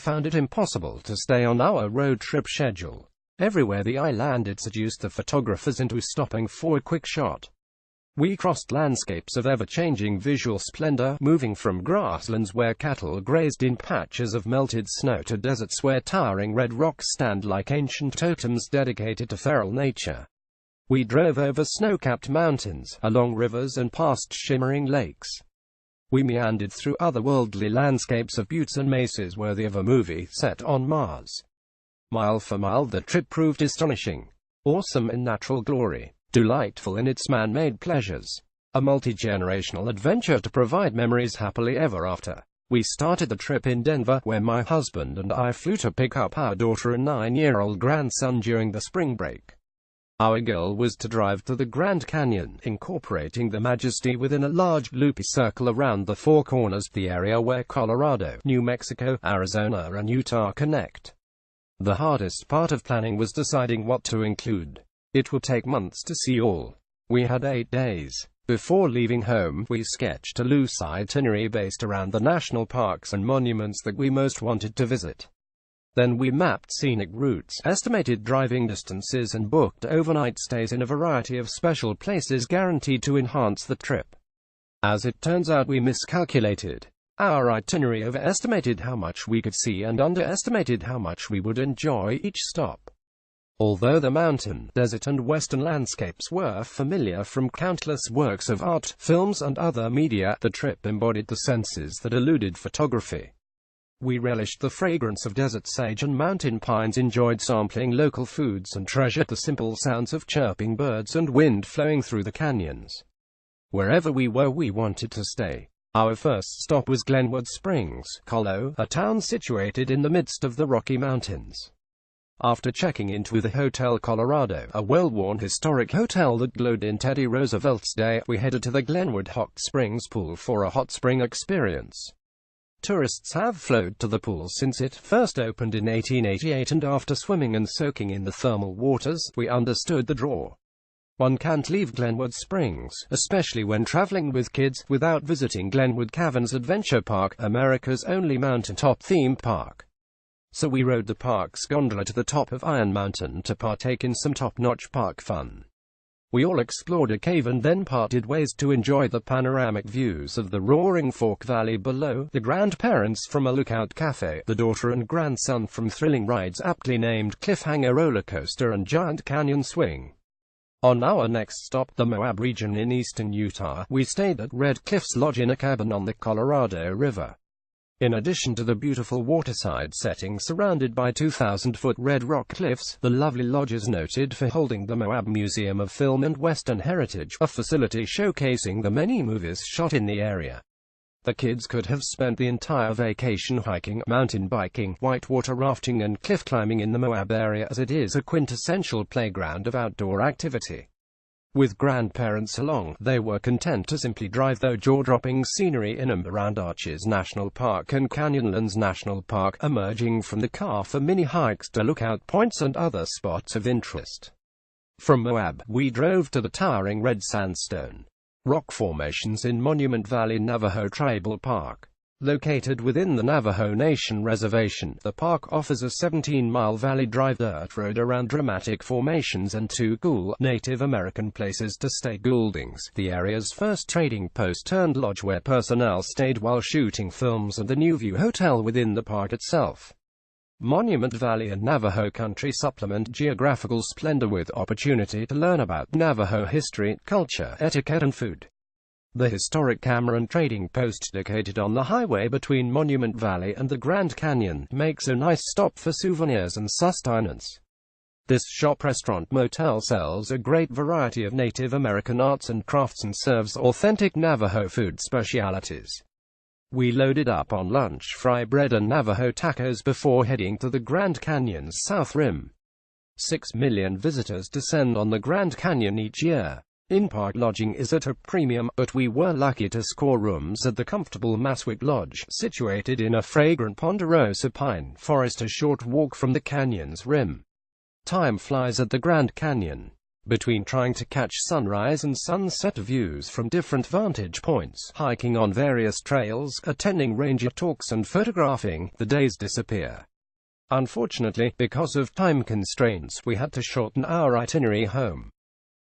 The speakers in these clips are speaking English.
found it impossible to stay on our road trip schedule. Everywhere the eye landed seduced the photographers into stopping for a quick shot. We crossed landscapes of ever-changing visual splendor, moving from grasslands where cattle grazed in patches of melted snow to deserts where towering red rocks stand like ancient totems dedicated to feral nature. We drove over snow-capped mountains, along rivers and past shimmering lakes. We meandered through otherworldly landscapes of buttes and mesas worthy of a movie set on Mars. Mile for mile the trip proved astonishing, awesome in natural glory, delightful in its man-made pleasures, a multi-generational adventure to provide memories happily ever after. We started the trip in Denver, where my husband and I flew to pick up our daughter and 9-year-old grandson during the spring break. Our goal was to drive to the Grand Canyon, incorporating the majesty within a large, loopy circle around the Four Corners, the area where Colorado, New Mexico, Arizona and Utah connect. The hardest part of planning was deciding what to include. It would take months to see all. We had 8 days. Before leaving home, we sketched a loose itinerary based around the national parks and monuments that we most wanted to visit. Then we mapped scenic routes, estimated driving distances and booked overnight stays in a variety of special places guaranteed to enhance the trip. As it turns out, we miscalculated. Our itinerary overestimated how much we could see and underestimated how much we would enjoy each stop. Although the mountain, desert and western landscapes were familiar from countless works of art, films and other media, the trip embodied the senses that eluded photography. We relished the fragrance of desert sage and mountain pines, enjoyed sampling local foods and treasured the simple sounds of chirping birds and wind flowing through the canyons. Wherever we were, we wanted to stay. Our first stop was Glenwood Springs, Colo, a town situated in the midst of the Rocky Mountains. After checking into the Hotel Colorado, a well-worn historic hotel that glowed in Teddy Roosevelt's day, we headed to the Glenwood Hot Springs pool for a hot spring experience. Tourists have flowed to the pool since it first opened in 1888, and after swimming and soaking in the thermal waters, we understood the draw. One can't leave Glenwood Springs, especially when traveling with kids, without visiting Glenwood Caverns Adventure Park, America's only mountaintop theme park. So we rode the park's gondola to the top of Iron Mountain to partake in some top-notch park fun. We all explored a cave and then parted ways to enjoy the panoramic views of the roaring Fork Valley below, the grandparents from a lookout cafe, the daughter and grandson from thrilling rides aptly named Cliffhanger Roller Coaster and Giant Canyon Swing. On our next stop, the Moab region in eastern Utah, we stayed at Red Cliffs Lodge in a cabin on the Colorado River. In addition to the beautiful waterside setting surrounded by 2,000-foot red rock cliffs, the lovely lodge is noted for holding the Moab Museum of Film and Western Heritage, a facility showcasing the many movies shot in the area. The kids could have spent the entire vacation hiking, mountain biking, whitewater rafting and cliff climbing in the Moab area, as it is a quintessential playground of outdoor activity. With grandparents along, they were content to simply drive the jaw-dropping scenery in and around Arches National Park and Canyonlands National Park, emerging from the car for mini-hikes to lookout points and other spots of interest. From Moab, we drove to the towering red sandstone rock formations in Monument Valley Navajo Tribal Park. Located within the Navajo Nation Reservation, the park offers a 17-mile valley drive dirt road around dramatic formations and 2 cool, Native American places to stay: Gouldings, the area's first trading post turned lodge where personnel stayed while shooting films, and the New View Hotel within the park itself. Monument Valley and Navajo Country supplement geographical splendor with opportunity to learn about Navajo history, culture, etiquette and food. The historic Cameron Trading Post, located on the highway between Monument Valley and the Grand Canyon, makes a nice stop for souvenirs and sustenance. This shop-restaurant-motel sells a great variety of Native American arts and crafts and serves authentic Navajo food specialities. We loaded up on lunch, fry bread and Navajo tacos before heading to the Grand Canyon's south rim. 6 million visitors descend on the Grand Canyon each year. In-park lodging is at a premium, but we were lucky to score rooms at the comfortable Maswick Lodge, situated in a fragrant ponderosa pine forest a short walk from the canyon's rim. Time flies at the Grand Canyon. Between trying to catch sunrise and sunset views from different vantage points, hiking on various trails, attending ranger talks and photographing, the days disappear. Unfortunately, because of time constraints, we had to shorten our itinerary home.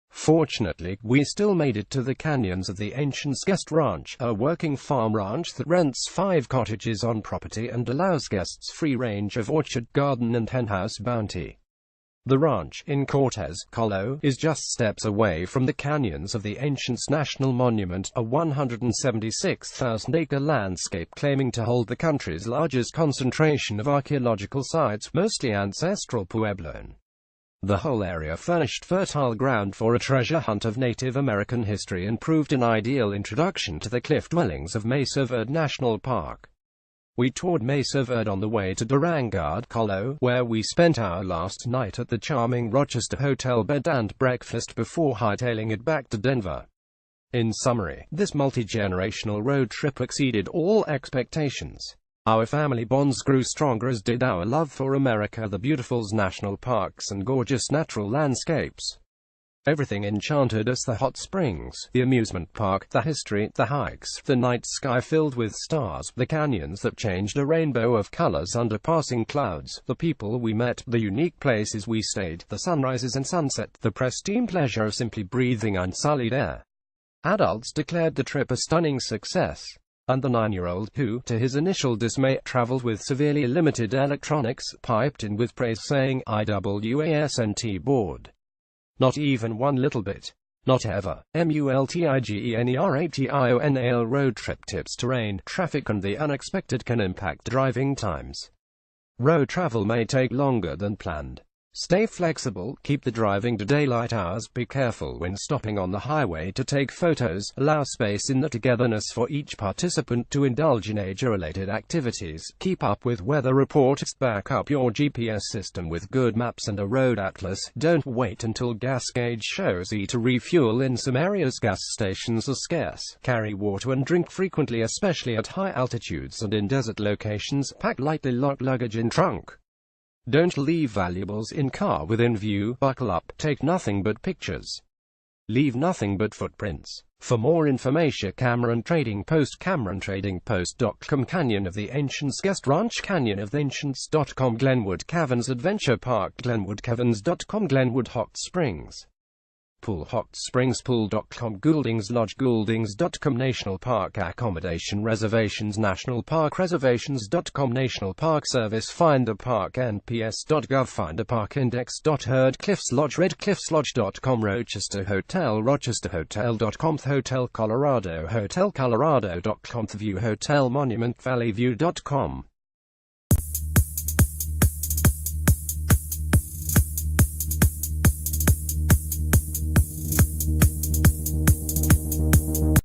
Fortunately, we still made it to the canyons of the ancient Seduced Ranch, a working farm ranch that rents 5 cottages on property and allows guests free range of orchard, garden and henhouse bounty. The ranch, in Cortez, Colo, is just steps away from the canyons of the Ancients National Monument, a 176,000-acre landscape claiming to hold the country's largest concentration of archaeological sites, mostly ancestral Puebloan. The whole area furnished fertile ground for a treasure hunt of Native American history and proved an ideal introduction to the cliff dwellings of Mesa Verde National Park. We toured Mesa Verde on the way to Durango, Colo, where we spent our last night at the charming Rochester Hotel bed and breakfast before hightailing it back to Denver. In summary, this multi-generational road trip exceeded all expectations. Our family bonds grew stronger, as did our love for America, the beautiful national parks and gorgeous natural landscapes. Everything enchanted us: the hot springs, the amusement park, the history, the hikes, the night sky filled with stars, the canyons that changed a rainbow of colors under passing clouds, the people we met, the unique places we stayed, the sunrises and sunset, the pristine pleasure of simply breathing unsullied air. Adults declared the trip a stunning success. And the 9-year-old, who, to his initial dismay, traveled with severely limited electronics, piped in with praise, saying, "I wasn't bored. Not even one little bit. Not ever." Multigenerational road trip tips: terrain, traffic and the unexpected can impact driving times. Road travel may take longer than planned. Stay flexible, keep the driving to daylight hours, be careful when stopping on the highway to take photos, allow space in the togetherness for each participant to indulge in age-related activities, keep up with weather reports, back up your GPS system with good maps and a road atlas, don't wait until gas gauge shows E to refuel. In some areas gas stations are scarce, carry water and drink frequently, especially at high altitudes and in desert locations, pack lightly, lock luggage in trunk. Don't leave valuables in car within view, buckle up, take nothing but pictures. Leave nothing but footprints. For more information, Cameron Trading Post, CameronTradingPost.com. Canyon of the Ancients Guest Ranch, CanyonofTheAncients.com. Glenwood Caverns Adventure Park, GlenwoodCaverns.com. Glenwood Hot Springs Pool, Hot Springs Pool.com. Gouldings Lodge, Gouldings.com. National Park Accommodation Reservations, National Park Reservations.com. National Park Service, Find a Park, NPS.gov. Find a Park Index.herd. Cliffs Lodge, RedCliffsLodge.com. Rochester Hotel, RochesterHotel.com. Hotel Colorado, HotelColorado.com. The View Hotel, Monument Valley View.com.